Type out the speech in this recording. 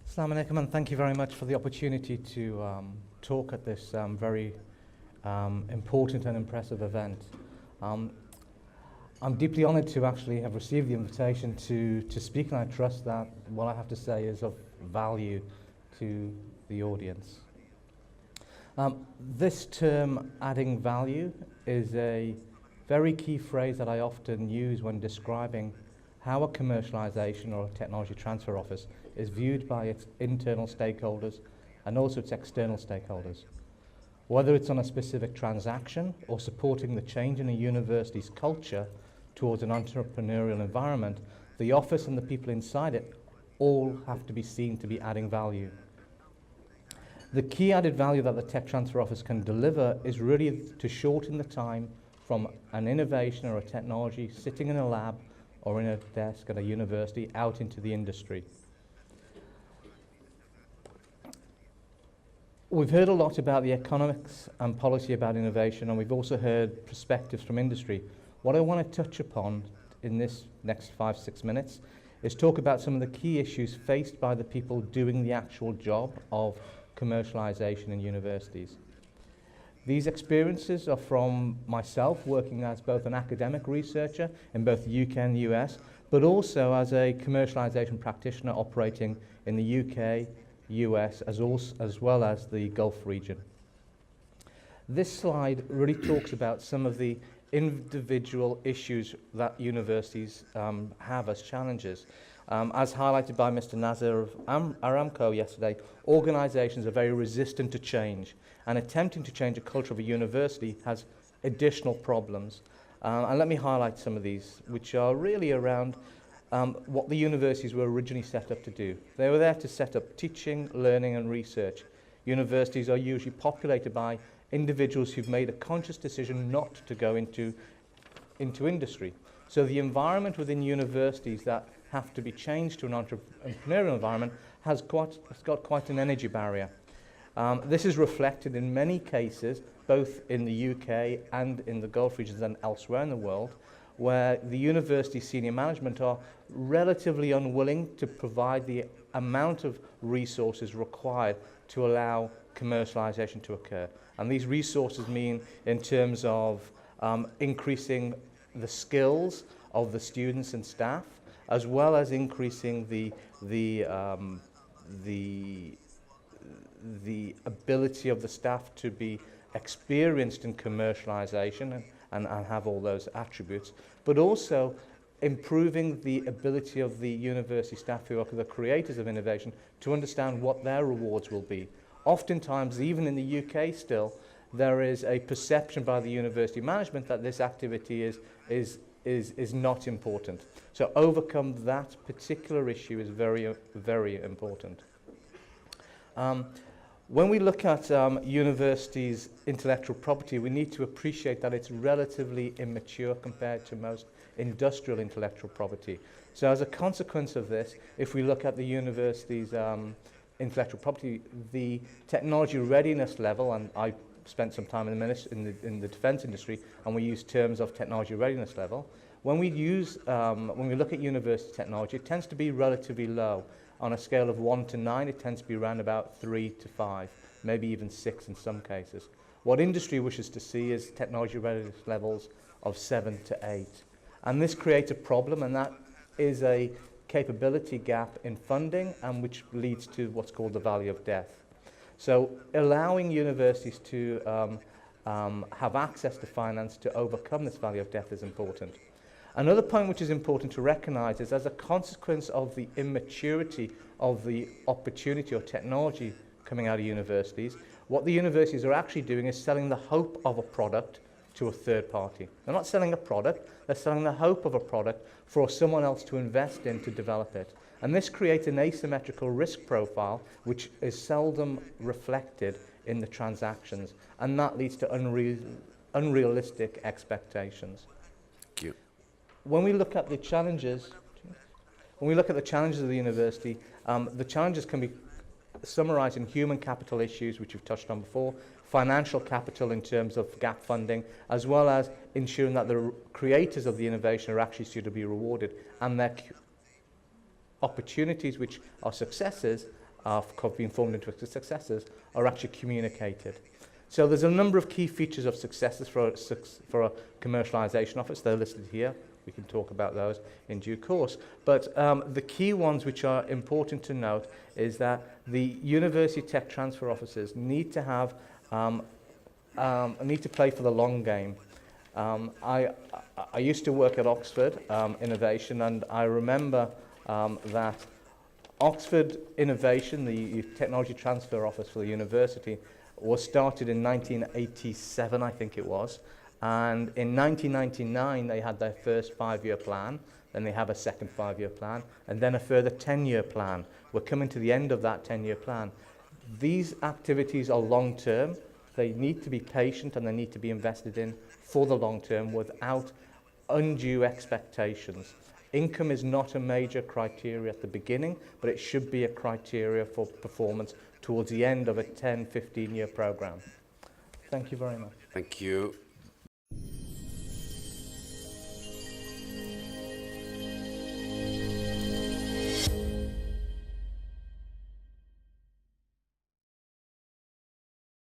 Assalamu alaikum, and thank you very much for the opportunity to talk at this very important and impressive event. I'm deeply honoured to actually have received the invitation to speak, and I trust that what I have to say is of value to the audience. This term, adding value, is a very key phrase that I often use when describing how a commercialization or a technology transfer office is viewed by its internal stakeholders and also its external stakeholders. Whether it's on a specific transaction or supporting the change in a university's culture towards an entrepreneurial environment, the office and the people inside it all have to be seen to be adding value. The key added value that the tech transfer office can deliver is really to shorten the time from an innovation or a technology sitting in a lab or in a desk at a university out into the industry. We've heard a lot about the economics and policy about innovation, and we've also heard perspectives from industry. What I want to touch upon in this next 5-6 minutes is talk about some of the key issues faced by the people doing the actual job of commercialization in universities. These experiences are from myself working as both an academic researcher in both the UK and the US, but also as a commercialization practitioner operating in the UK, US, as well as the Gulf region. This slide really talks about some of the individual issues that universities have as challenges. As highlighted by Mr. Nazir of Aramco yesterday, organizations are very resistant to change, and attempting to change a culture of a university has additional problems. And let me highlight some of these, which are really around what the universities were originally set up to do. They were there to set up teaching, learning and research. Universities are usually populated by individuals who've made a conscious decision not to go into industry. So the environment within universities that have to be changed to an entrepreneurial environment has got quite an energy barrier. This is reflected in many cases, both in the UK and in the Gulf regions and elsewhere in the world, where the university senior management are relatively unwilling to provide the amount of resources required to allow commercialization to occur. And these resources mean in terms of increasing the skills of the students and staff, as well as increasing the ability of the staff to be experienced in commercialization and have all those attributes, but also improving the ability of the university staff who are the creators of innovation to understand what their rewards will be. Oftentimes, even in the UK still, there is a perception by the university management that this activity is not important. So overcome that particular issue is very, very important. When we look at universities' intellectual property, we need to appreciate that it's relatively immature compared to most industrial intellectual property. So as a consequence of this, if we look at the university's intellectual property, the technology readiness level, and I spent some time in the defense industry, and we use terms of technology readiness level. When we look at university technology, it tends to be relatively low. On a scale of 1 to 9, it tends to be around about 3 to 5, maybe even 6 in some cases. What industry wishes to see is technology readiness levels of 7 to 8. And this creates a problem, and that is a capability gap in funding, and which leads to what's called the valley of death. So allowing universities to have access to finance to overcome this valley of death is important. Another point which is important to recognize is as a consequence of the immaturity of the opportunity or technology coming out of universities, what the universities are actually doing is selling the hope of a product to a third party. They're not selling a product, they're selling the hope of a product for someone else to invest in to develop it. And this creates an asymmetrical risk profile which is seldom reflected in the transactions, and that leads to unrealistic expectations. Thank you. When we look at the challenges, of the university, the challenges can be summarized in human capital issues, which we've touched on before, financial capital in terms of gap funding, as well as ensuring that the creators of the innovation are actually suitably rewarded, and their opportunities which are successes being formed into successors are actually communicated. So there's a number of key features of successors for a commercialization office. They're listed here. We can talk about those in due course. But the key ones which are important to note is that the university tech transfer offices need to have need to play for the long game. I used to work at Oxford Innovation, and I remember that Oxford Innovation, the technology transfer office for the university, was started in 1987, I think it was. And in 1999, they had their first 5-year plan. Then they have a second 5-year plan, and then a further 10-year plan. We're coming to the end of that 10-year plan. These activities are long-term. They need to be patient, and they need to be invested in for the long term without undue expectations. Income is not a major criteria at the beginning, but it should be a criteria for performance towards the end of a 10, 15-year program. Thank you very much. Thank you.